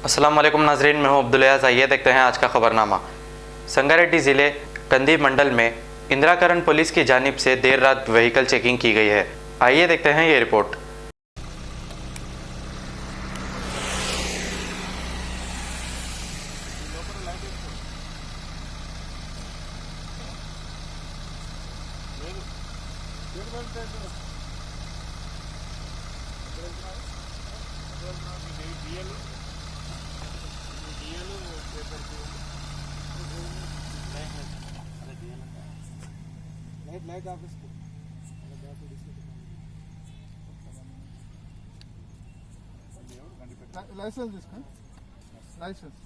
अस्सलाम वालेकुम नाजरीन, मैं हूं अब्दुल। आइए देखते हैं आज का खबरनामा। संगारेड्डी ज़िले कंदी मंडल में इंदिराकरण पुलिस की जानिब से देर रात व्हीकल चेकिंग की गई है। आइए देखते हैं ये रिपोर्ट। లైసెన్స్ తీసుకో లైసెన్స్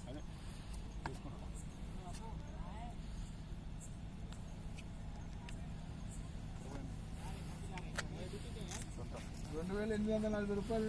2840 రూపాయలు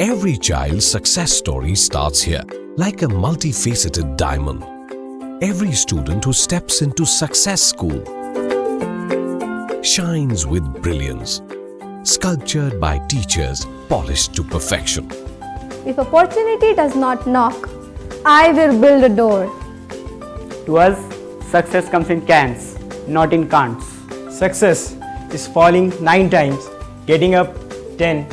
Every child's success story starts here, like a multifaceted diamond. Every student who steps into Success School shines with brilliance, sculptured by teachers polished to perfection. If opportunity does not knock, I will build a door. To us, success comes in cans, not in can'ts. Success is falling 9 times, getting up 10.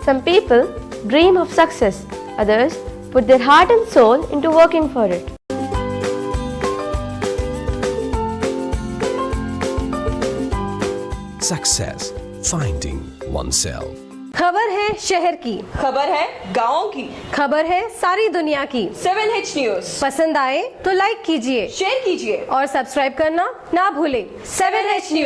Some people dream of success, others put their heart and soul into working for it. Success, finding oneself. खबर है शहर की, खबर है गाँव की, खबर है सारी दुनिया की। 7H न्यूज पसंद आए तो लाइक कीजिए, शेयर कीजिए और सब्सक्राइब करना ना भूलें। 7H news.